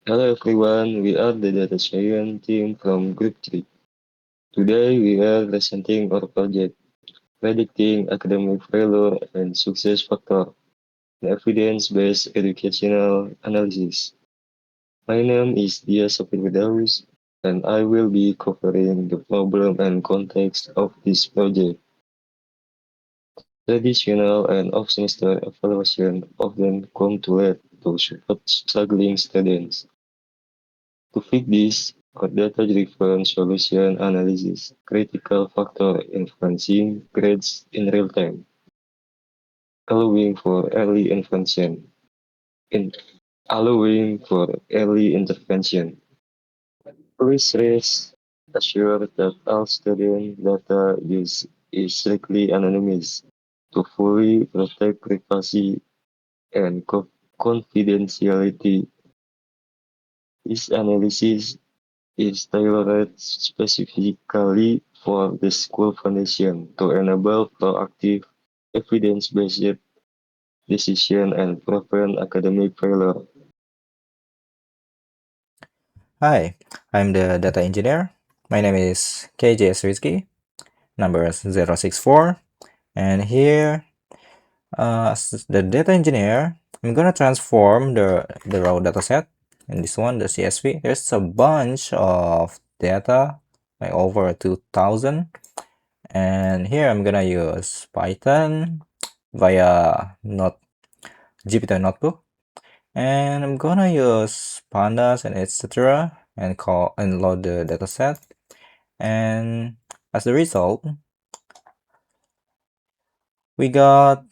Hello everyone, we are the data science team from Group 3. Today we are presenting our project, Predicting Academic Failure and Success Factor, an evidence-based educational analysis. My name is Dia Safir Firdaus, and I will be covering the problem and context of this project. Traditional and off-semester evaluation often come too late to support struggling students. To fix this, a data-driven solution analysis critical factor influencing grades in real time, allowing for early intervention. In allowing for early intervention, research assures that all student data use is strictly anonymous to fully protect privacy and confidentiality. This analysis is tailored specifically for the school foundation to enable proactive, evidence-based decision and prevent academic failure. Hi, I'm the data engineer. My name is KJS Rizky, number is 064. And here, as the data engineer, I'm gonna transform the raw dataset. In this one, the CSV, there's a bunch of data, like over 2000. And here I'm gonna use Python via Jupyter Notebook. And I'm gonna use pandas and etc. and load the dataset. And as a result, we got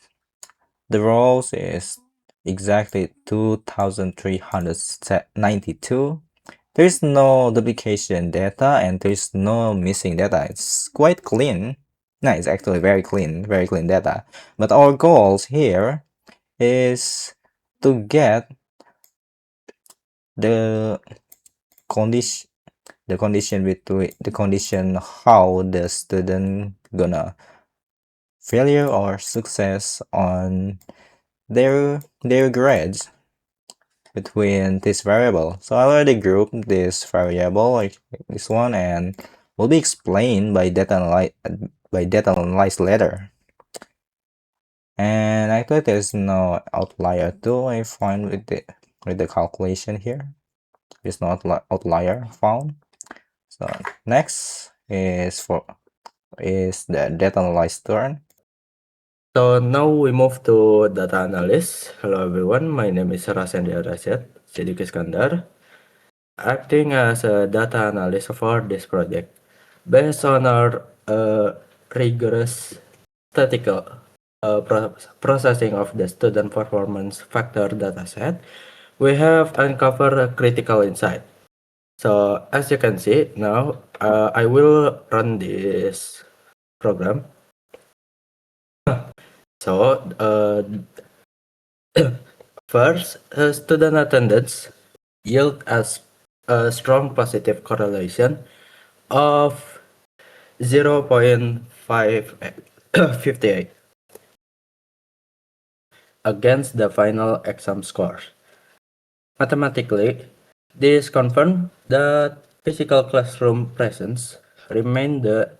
the rows is exactly 2392. There's no duplication data and there's no missing data. It's quite clean. No, it's actually very clean data. But our goals here is to get the condition the condition how the student gonna failure or success on their grades between this variable. So I already grouped this variable like this one and will be explained by data analyze later. And actually there's no outlier too I find with the calculation here. There's no outlier found. So next is the data analyze turn. So now we move to data analysis. Hello everyone, my name is Rasendia Rasyad Siddiq Iskandar, acting as a data analyst for this project. Based on our rigorous statistical processing of the student performance factor dataset, we have uncovered a critical insight. So as you can see now, I will run this program. So first, student attendance yield as a strong positive correlation of 0.558 against the final exam score. Mathematically, this confirms that physical classroom presence remains the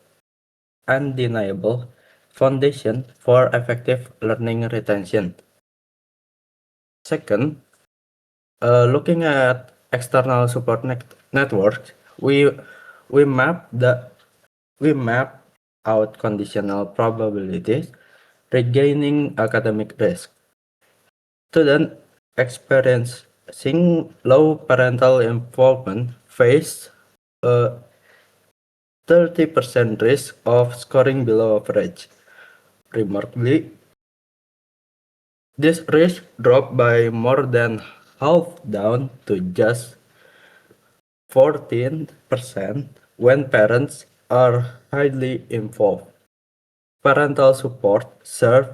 undeniable foundation for effective learning retention. Second, looking at external support networks, we map out conditional probabilities regaining academic risk. Students experiencing low parental involvement face a 30% risk of scoring below average. Remarkably, this risk dropped by more than half down to just 14% when parents are highly involved. Parental support serves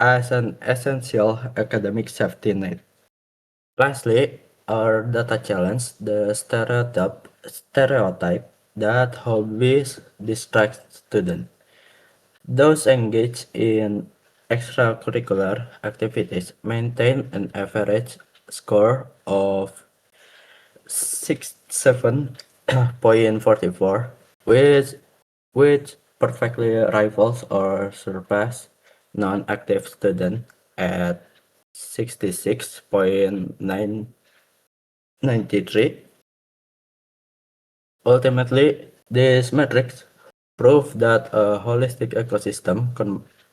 as an essential academic safety net. Lastly, our data challenge the stereotype that hobbies distract students. Those engaged in extracurricular activities maintain an average score of 67.44, which perfectly rivals or surpass non-active student at 66.993. Ultimately, these metrics prove that a holistic ecosystem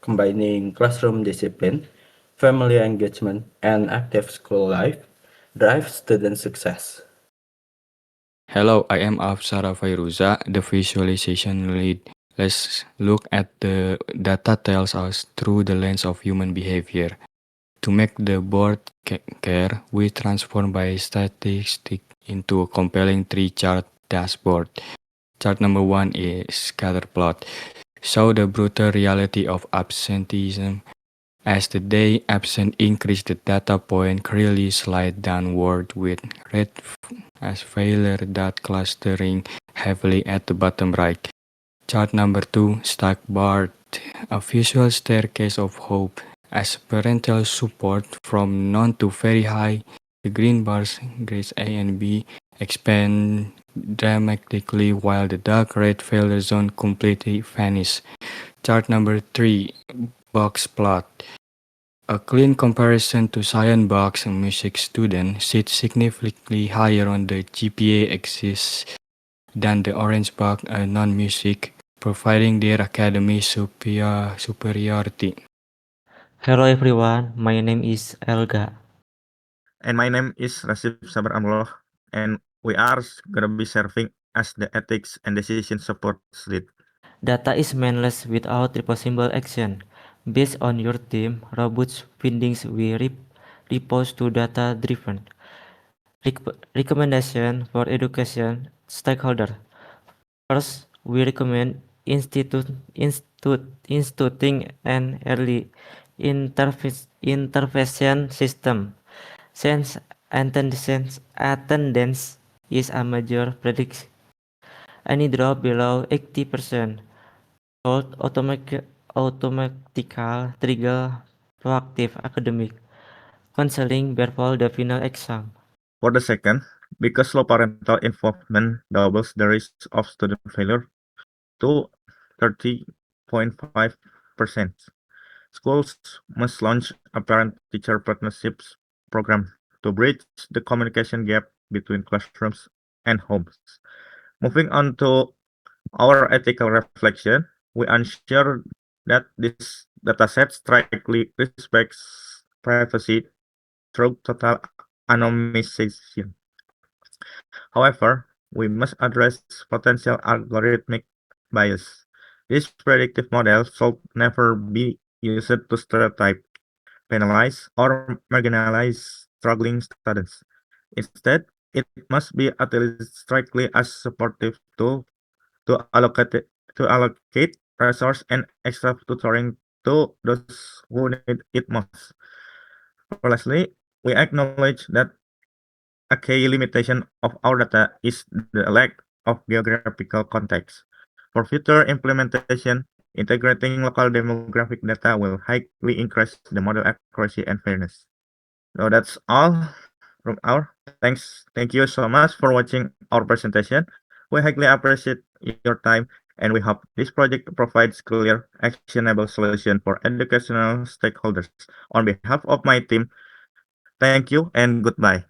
combining classroom discipline, family engagement, and active school life drives student success. Hello, I am Afsara Fairuza, the visualization lead. Let's look at the data tells us through the lens of human behavior. To make the board care, we transform by statistic into a compelling three-chart dashboard. Chart number 1 is scatter plot. Show the brutal reality of absenteeism. As the day absent increase, the data point clearly slide downward with red as failure dot clustering heavily at the bottom right. Chart number 2, stack bar, a visual staircase of hope. As parental support from none to very high, the green bars, grades A and B, expand dramatically while the dark red failure zone completely vanish. Chart number 3, box plot. A clean comparison to science box and music student sits significantly higher on the GPA axis than the orange box and non-music, providing their academic superiority. Hello everyone, my name is Elga. And my name is Rasif Sabar Amloh, and we are gonna be serving as the ethics and decision support lead. Data is meaningless without reproducible action. Based on your team, robust findings we repose to data-driven recommendation for education stakeholder. First, we recommend instituting an early intervention system. Since attendance is a major prediction, any drop below 80% should automatically trigger proactive academic counseling before the final exam. For the second, because low parental involvement doubles the risk of student failure to 30.5%. Schools must launch a parent-teacher partnerships program to bridge the communication gap between classrooms and homes. Moving on to our ethical reflection, we ensure that this dataset strictly respects privacy through total anonymization. However, we must address potential algorithmic bias. This predictive model should never be used to stereotype, penalize, or marginalize struggling students. Instead, it must be utilized strictly as supportive tool to allocate resource and extra tutoring to those who need it most. Lastly, we acknowledge that a key limitation of our data is the lack of geographical context. For future implementation, integrating local demographic data will highly increase the model accuracy and fairness. So that's all from our. Thank you so much for watching our presentation. We highly appreciate your time, and we hope this project provides clear, actionable solution for educational stakeholders. On behalf of my team, thank you and goodbye.